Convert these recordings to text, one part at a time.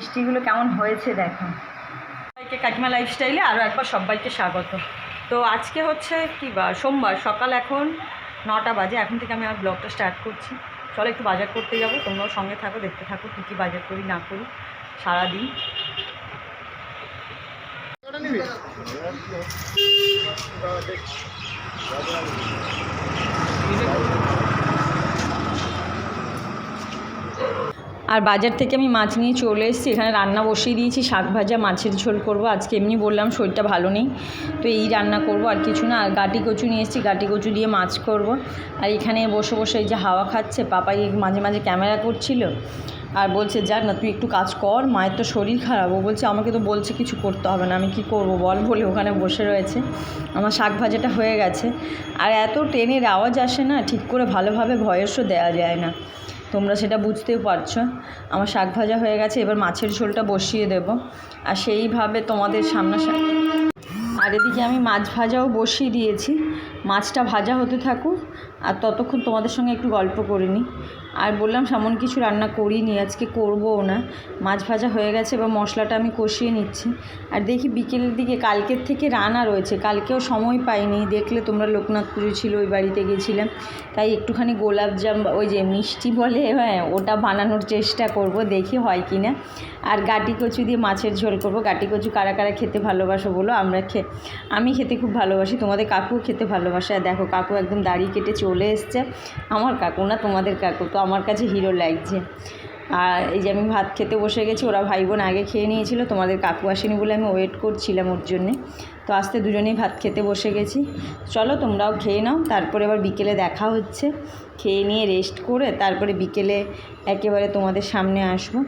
মিষ্টিগুলো কেমন হয়েছে দেখো। সবাইকে কাকিমা লাইফস্টাইলে আরও একবার সবাইকে স্বাগত। তো আজকে হচ্ছে কি বার, সোমবার, সকাল এখন 9টা বাজে। এখন থেকে আমি আর ব্লগটা স্টার্ট করছি। চলো একটু বাজার করতে যাবো, তোমরাও সঙ্গে থাকো, দেখতে থাকো কী কী বাজার করি না করি সারাদিন। আর বাজার থেকে আমি মাছ নিয়ে চলে এসেছি, এখানে রান্না বসিয়ে দিয়েছি, শাক ভাজা, মাছের ঝোল করব আজকে। এমনি বললাম শরীরটা ভালো নেই, তো এই রান্না করব, আর কিছু না। আর গাটি কচু নিয়ে এসেছি, গাটি কচু দিয়ে মাছ করব। আর এখানে বসে বসে এই যে হাওয়া খাচ্ছে, পাপাই মাঝে মাঝে ক্যামেরা করছিল আর বলছে যাক না তুই একটু কাজ কর, মায়ের তো শরীর খারাপ। ও বলছে আমাকে তো বলছে কিছু করতে হবে না, আমি কি করব বল, বলে ওখানে বসে রয়েছে। আমার শাক ভাজাটা হয়ে গেছে। আর এত ট্রেনের আওয়াজ আসে না, ঠিক করে ভালোভাবে ভয়েসও দেওয়া যায় না, তোমরা সেটা বুঝতেও পারছো। আমার শাক ভাজা হয়ে গেছে, এবার মাছের ঝোলটা বসিয়ে দেব। আর সেইভাবে তোমাদের সামনাসামনি, আর এদিকে আমি মাছ ভাজাও বসিয়ে দিয়েছি। মাছটা ভাজা হতে থাকুক আর ততক্ষণ তোমাদের সঙ্গে একটু গল্প করে নিই। আর বললাম সেমন কিছু রান্না করিনি, আজকে করবও না। মাছ ভাজা হয়ে গেছে, এবার মশলাটা আমি কষিয়ে নিচ্ছি। আর দেখি বিকেলের দিকে কালকের থেকে রান্না রয়েছে, কালকেও সময় পাইনি, দেখলে তোমরা লোকনাথ পুজো ছিল, ওই বাড়িতে গেছিলাম, তাই একটুখানি গোলাপজাম, ওই যে মিষ্টি বলে, হ্যাঁ ওটা বানানোর চেষ্টা করব, দেখি হয় কি না। আর গাটি কচু দিয়ে মাছের ঝোল করব। গাটি কচু কারা কারা খেতে ভালোবাসো বলো। আমি খেতে খুব ভালোবাসি, তোমাদের কাকুও খেতে ভালোবাসে। আর দেখো কাকু একদম দাড়ি কেটে চলে এসছে, আমার কাকু না তোমাদের কাকু, তো আমার কাছে হিরো লাগছে। আর এই যে আমি ভাত খেতে বসে গেছি, ওরা ভাই বোন আগে খেয়ে নিয়েছিল, তোমাদের কাকু আসেনি বলে আমি ওয়েট করছিলাম ওর জন্যে। তো আস্তে দুজনেই ভাত খেতে বসে গেছি। চলো তোমরাও খেয়ে নাও, তারপরে আবার বিকেলে দেখা হচ্ছে। খেয়ে নিয়ে রেস্ট করে তারপরে বিকেলে একেবারে তোমাদের সামনে আসবো।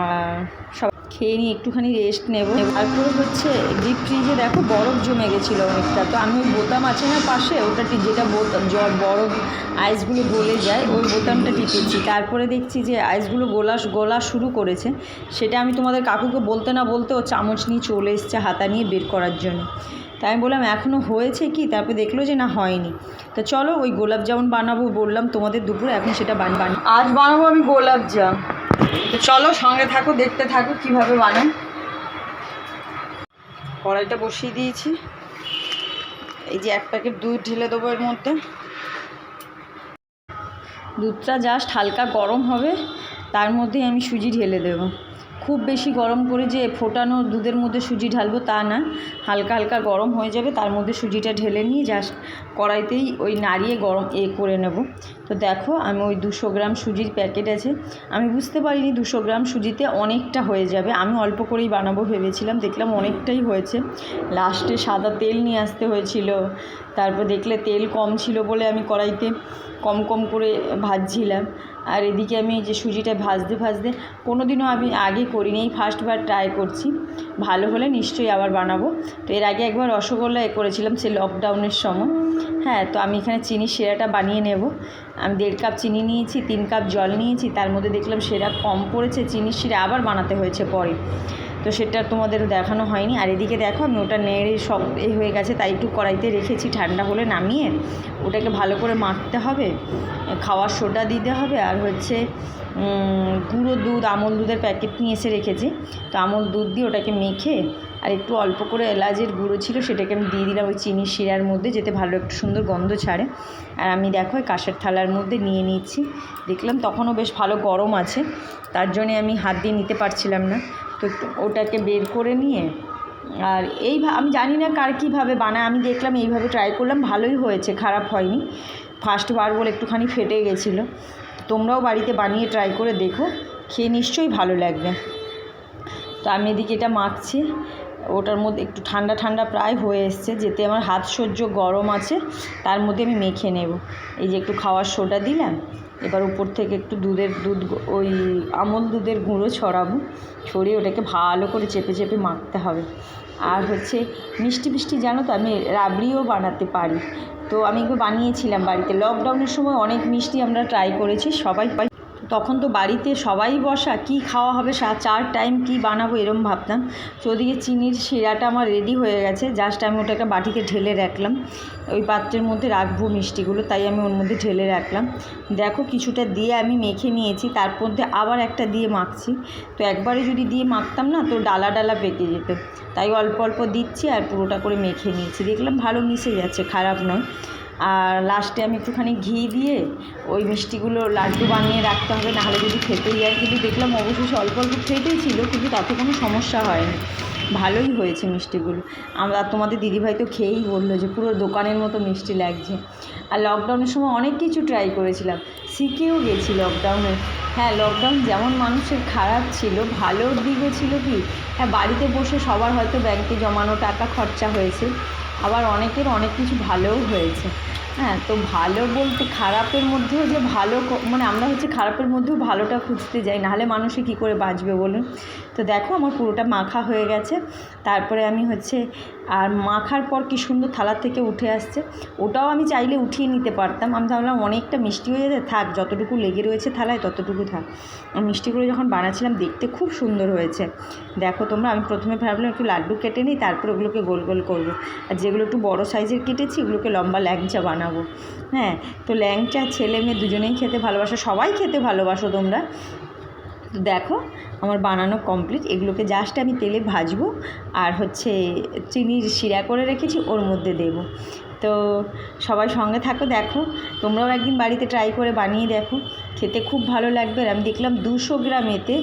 আর সব খেয়ে নিয়ে একটুখানি রেস্ট নেব। তারপরে হচ্ছে ডিপ ফ্রিজে দেখো বরফ জমে গেছিলো অনেকটা, তো আমি ওই বোতাম আছে না পাশে, ওটা যেটা বরফ আইসগুলো গলে যায়, ওই বোতামটা টিপেছি। তারপরে দেখছি যে আইসগুলো গলা শুরু করেছে, সেটা আমি তোমাদের কাকুকে বলতে না বলতে ও চামচ নিয়ে চলে এসছে হাতা নিয়ে বের করার জন্য। তাই আমি বললাম এখনও হয়েছে কি, তারপরে দেখলো যে না হয়নি। তো চলো ওই গোলাপ জামুন বানাবো বললাম তোমাদের দুপুরে, এখন সেটা আজ বানাবো আমি গোলাপ জাম। তো চলো সঙ্গে থাকো, দেখতে থাকো কিভাবে বানাই। কড়াইটা বসিয়ে দিয়েছি, এই যে 1 প্যাকেট দুধ ঢেলে দেবো এর মধ্যে। দুধটা জাস্ট হালকা গরম হবে, তার মধ্যেই আমি সুজি ঢেলে দেবো। খুব বেশি গরম করে যে ফোটানো দুধের মধ্যে সুজি ঢালবো তা না, হালকা হালকা গরম হয়ে যাবে, তার মধ্যে সুজিটা ঢেলে নিয়ে জাস্ট কড়াইতেই ওই নাড়িয়ে গরম করে নেব। তো দেখো আমি ওই 200 গ্রাম সুজির প্যাকেট আছে, আমি বুঝতে পারিনি 200 গ্রাম সুজিতে অনেকটা হয়ে যাবে, আমি অল্প করেই বানাবো ভেবেছিলাম, দেখলাম অনেকটাই হয়েছে। লাস্টে সাদা তেল নিয়ে আসতে হয়েছিল, তারপর দেখলে তেল কম ছিল বলে আমি কড়াইতে কম কম করে ভাজছিলাম। আর এদিকে আমি যে সুজিটা ভাজতে কোনোদিনও আমি আগে করিনি, এই ফার্স্টবার ট্রাই করছি, ভালো হলে নিশ্চয়ই আবার বানাবো। তো এর আগে একবার রসগোল্লা করেছিলাম, সে লকডাউনের সময়। হ্যাঁ, তো আমি এখানে চিনি শিরাটা বানিয়ে নেব। আমি 1.5 কাপ চিনি নিয়েছি, 3 কাপ জল নিয়েছি, তার মধ্যে দেখলাম শিরা কম পড়েছে, চিনি শিরা আবার বানাতে হয়েছে পরে, তো সেটা তোমাদের দেখানো হয়নি। আর এদিকে দেখো আমি ওটা নেড়ে সব হয়ে গেছে, তাই একটু কড়াইতে রেখেছি, ঠান্ডা হলে নামিয়ে ওটাকে ভালো করে মাখতে হবে, খাওয়ার সোডা দিতে হবে। আর হচ্ছে গুঁড়ো দুধ, আমল দুধের প্যাকেট নিয়ে এসে রেখেছি, তো আমল দুধ দিয়ে ওটাকে মেখে আর একটু অল্প করে এলাচের গুঁড়ো ছিল সেটাকে আমি দিয়ে দিলাম ওই চিনি শিরার মধ্যে, যেতে ভালো একটু সুন্দর গন্ধ ছাড়ে। আর আমি দেখো ওই কাঁসের থালার মধ্যে নিয়ে নিচ্ছি, দেখলাম তখনও বেশ ভালো গরম আছে, তার জন্যে আমি হাত দিয়ে নিতে পারছিলাম না, তো ওটাকে বের করে নিয়ে। আর আমি জানি না কার কীভাবে বানায়, আমি দেখলাম এইভাবে ট্রাই করলাম, ভালোই হয়েছে, খারাপ হয়নি। ফার্স্টবার বলে একটুখানি ফেটে গেছিলো, তোমরাও বাড়িতে বানিয়ে ট্রাই করে দেখো, খেয়ে নিশ্চয়ই ভালো লাগবে। তো আমি এদিকে এটা মাখছি, ওটার মধ্যে একটু ঠান্ডা ঠান্ডা প্রায় হয়ে এসছে, যেতে আমার হাত সহ্য গরম আছে, তার মধ্যে আমি মেখে নেব। এই যে একটু খাওয়ার সোডা দিলাম, এবার উপর থেকে একটু দুধ ওই আমল দুধের গুঁড়ো ছড়িয়ে ওটাকে ভালো করে চেপে চেপে মাখতে হবে। আর হচ্ছে মিষ্টি জানো তো আমি রাবড়িও বানাতে পারি, তো আমি একবার বানিয়েছিলাম বাড়িতে লকডাউনের সময়, অনেক মিষ্টি আমরা ট্রাই করেছি সবাই। তখন তো বাড়িতে সবাই বসা, কি খাওয়া হবে, 4 টাইম কি বানাবো এরম ভাবতাম। তো ওদিকে চিনির শিরাটা আমার রেডি হয়ে গেছে, জাস্ট আমি ওটাকে বাটিতে ঢেলে রাখলাম। ওই পাত্রের মধ্যে রাখবো মিষ্টিগুলো, তাই আমি ওর মধ্যে ঢেলে রাখলাম। দেখো কিছুটা দিয়ে আমি মেখে নিয়েছি, তার মধ্যে আবার একটা দিয়ে মাখছি। তো একবারে যদি দিয়ে মাখতাম না তো ডালা ডালা পেকে যেত, তাই অল্প অল্প দিচ্ছি আর পুরোটা করে মেখে নিয়েছি। দেখলাম ভালো মিশে যাচ্ছে, খারাপ নয়। আর লাস্টে আমি একটুখানি ঘি দিয়ে ওই মিষ্টিগুলো লাড্ডু বানিয়ে রাখতে হবে, নাহলে যদি ফেটে যায়। কিন্তু দেখলাম অবশেষে অল্প অল্প ফেটেই ছিল, কিন্তু তাতে কোনো সমস্যা হয়নি, ভালোই হয়েছে মিষ্টিগুলো। আমরা তোমাদের দিদিভাই তো খেয়েই বললো যে পুরো দোকানের মতো মিষ্টি লাগছে। আর লকডাউনের সময় অনেক কিছু ট্রাই করেছিলাম, শিখেও গেছি লকডাউনে। হ্যাঁ, লকডাউন যেমন মানুষের খারাপ ছিল, ভালোর দিকও ছিল কি, হ্যাঁ বাড়িতে বসে সবার হয়তো ব্যাংকে জমানো টাকা খরচা হয়েছে, আবার অনেকের অনেক কিছু ভালোও হয়েছে। হ্যাঁ, তো ভালো বলতে খারাপের মধ্যেও যে ভালো, মানে আমরা হচ্ছে খারাপের মধ্যেও ভালোটা খুঁজতে যাই, নাহলে মানুষে কী করে বাঁচবে বলুন। তো দেখো আমার পুরোটা মাখা হয়ে গেছে। তারপরে আমি হচ্ছে আর মাখার পর কি সুন্দর থালার থেকে উঠে আসছে। ওটাও আমি চাইলে উঠিয়ে নিতে পারতাম, আমি ভাবলাম অনেকটা মিষ্টি হয়ে যেতে, থাক যতটুকু লেগে রয়েছে থালায় ততটুকু থাক। আর মিষ্টিগুলো যখন বানাচ্ছিলাম দেখতে খুব সুন্দর হয়েছে। দেখো তোমরা, আমি প্রথমে ভাবলাম একটু লাড্ডু কেটে নিই, তারপর ওগুলোকে গোল গোল করবো। আর যেগুলো একটু বড়ো সাইজের কেটেছি ওগুলোকে লম্বা ল্যাংচা বানাবো। হ্যাঁ, তো ল্যাংচা ছেলে মেয়ে দুজনেই খেতে ভালোবাসো, সবাই খেতে ভালোবাসো তোমরা। তো দেখো আমার বানানো কমপ্লিট। এগুলোকে জাস্ট আমি তেলে ভাজবো, আর হচ্ছে চিনির শিরা করে রেখেছি ওর মধ্যে দেব। তো সবাই সঙ্গে থাকো, দেখো তোমরাও একদিন বাড়িতে ট্রাই করে বানিয়ে দেখো, খেতে খুব ভালো লাগবে। আর আমি দেখলাম 200 গ্রামেতে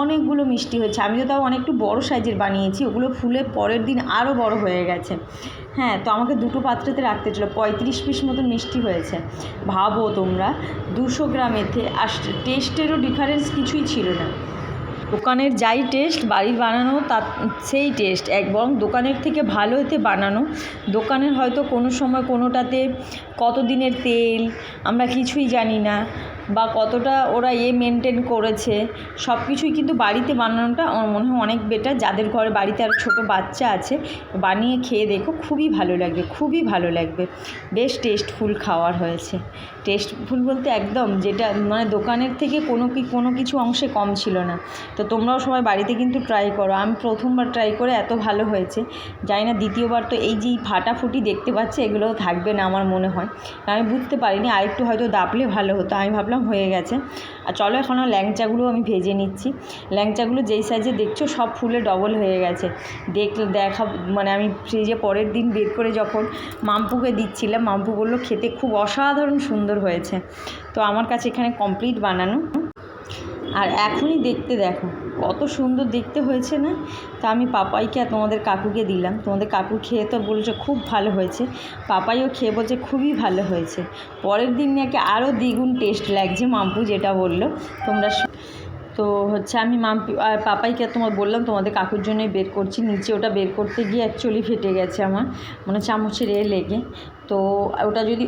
অনেকগুলো মিষ্টি হয়েছে। আমি তো তাও অনেকটু বড়ো সাইজের বানিয়েছি, ওগুলো ফুলে পরের দিন আরও বড় হয়ে গেছে। হ্যাঁ, তো আমাকে দুটো পাত্রতে রাখতে ছিল, 35 পিস মতন মিষ্টি হয়েছে। ভাবো তোমরা 200 গ্রামেতে, আর টেস্টেরও ডিফারেন্স কিছুই ছিল না। দোকানের যাই টেস্ট, বাড়ির বানানো তার সেই টেস্ট বরং দোকানের থেকে ভালো এতে বানানো। দোকানের হয়তো কোনো সময় কোনোটাতে কত দিনের তেল আমরা কিছুই জানি না, বা কতটা ওরা মেনটেন করেছে, সব কিছুই। কিন্তু বাড়িতে বানানোটা আমার মনে হয় অনেক বেটার। যাদের ঘরে বাড়িতে আরও ছোটো বাচ্চা আছে, বানিয়ে খেয়ে দেখো, খুবই ভালো লাগবে, খুবই ভালো লাগবে। বেশ টেস্টফুল খাওয়ার হয়েছে। টেস্টফুল বলতে একদম যেটা মানে দোকানের থেকে কোনো কিছু অংশে কম ছিল না। তো তোমরাও সবাই বাড়িতে কিন্তু ট্রাই করো। আমি প্রথমবার ট্রাই করে এত ভালো হয়েছে, জানি না দ্বিতীয়বার তো এই যে ফাটাফুটি দেখতে পাচ্ছি এগুলোও থাকবে না আমার মনে হয়। আমি বুঝতে পারিনি, আরেকটু হয়তো দাপলে ভালো হতো। আমি ভাবলাম হয়ে গেছে। আর চলো এখন ল্যাংচাগুলো আমি ভেজে নিচ্ছি। ল্যাংচাগুলো যেই সাইজে দেখছো সব ফুলে ডবল হয়ে গেছে। দেখা মানে আমি ফ্রিজে পরের দিন বের করে যখন মাম্পুকে দিচ্ছিলাম, মাম্পু বললো খেতে খুব অসাধারণ সুন্দর হয়েছে। তো আমার কাছে এখানে কমপ্লিট বানানো, আর এখনই দেখতে দেখো কত সুন্দর দেখতে হয়েছে না। তা আমি পাপাইকে আর তোমাদের কাকুকে দিলাম। তোমাদের কাকু খেয়ে তো বলছে খুব ভালো হয়েছে, পাপাইও খেয়ে বলছে খুবই ভালো হয়েছে। পরের দিন নাকি আরও দ্বিগুণ টেস্ট লাগছে, মাম্পু যেটা বললো। তোমরা তো হচ্ছে আমি আর পাপাইকে তোমার বললাম তোমাদের কাকুর জন্যই বের করছি। নিচে ওটা বের করতে গিয়ে অ্যাকচুয়ালি ফেটে গেছে আমার, মানে চামচের লেগে। তো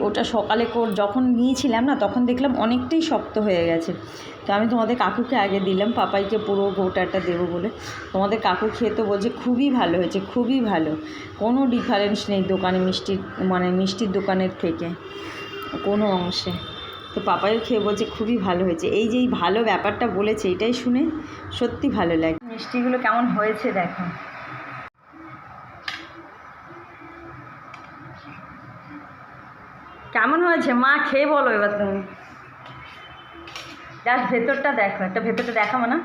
ওটা সকালে যখন নিয়েছিলাম না, তখন দেখলাম অনেকটাই শক্ত হয়ে গেছে। তো আমি তোমাদের কাকুকে আগে দিলাম, পাপাইকে পুরো গোটাটা দেবো বলে। তোমাদের কাকু খেয়ে তো বলছে খুবই ভালো হয়েছে, খুবই ভালো, কোনো ডিফারেন্স নেই দোকানে মিষ্টির দোকানের থেকে কোনো অংশে। তো পাপাইও খেয়ে বলছে খুবই ভালো হয়েছে। এই যে এই ভালো ব্যাপারটা বলেছে, এটাই শুনে সত্যি ভালো লাগে। মিষ্টিগুলো কেমন হয়েছে দেখো। কেমন হয়েছে মা, খেয়ে বলো এবার তুমি। জাস্ট ভেতরটা দেখো, একটা ভেতরটা দেখাবো না?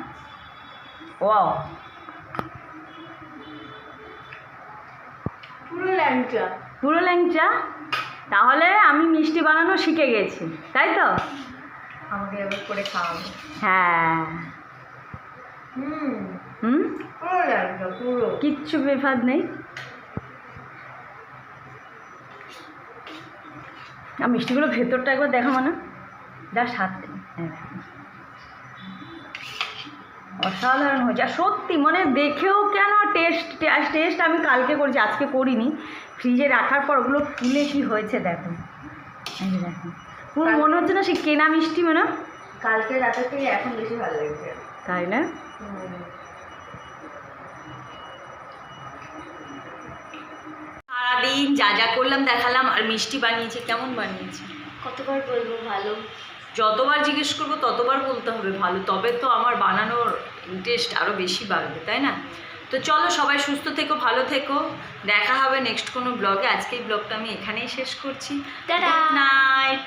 ওয়াও, পুরো ল্যাংচা। তাহলে আমি মিষ্টি বানানো শিখে গেছি, তাই তো? আমাকে এবার করে খাওয়াবো। হ্যাঁ, পুরো কিচ্ছু বেফাদ নেই। আর মিষ্টিগুলো ভেতরটা একবার দেখাবো না? জাস্ট হাতে, অসাধারণ হয়েছে। আর সত্যি মানে দেখেও কেন টেস্ট আমি কালকে করেছি, আজকে করিনি। ফ্রিজে রাখার পর ওগুলো ফুলে কি হয়েছে দেখো। দেখো পুরো মনে হচ্ছে না সে কেনা মিষ্টি, মানে কালকে রাতের থেকে এখন বেশি ভালো লাগছে, তাই না? সারাদিন যা যা করলাম দেখালাম, আর মিষ্টি বানিয়েছি। কেমন বানিয়েছি? কতবার বলবো ভালো। যতবার জিজ্ঞেস করবো ততবার বলতে হবে ভালো, তবে তো আমার বানানোর ইন্টারেস্ট আরও বেশি বাড়বে, তাই না? তো চলো সবাই সুস্থ থেকো, ভালো থেকো, দেখা হবে নেক্সট কোনো ব্লগে। আজকে এই ব্লগটা আমি এখানেই শেষ করছি। Good night.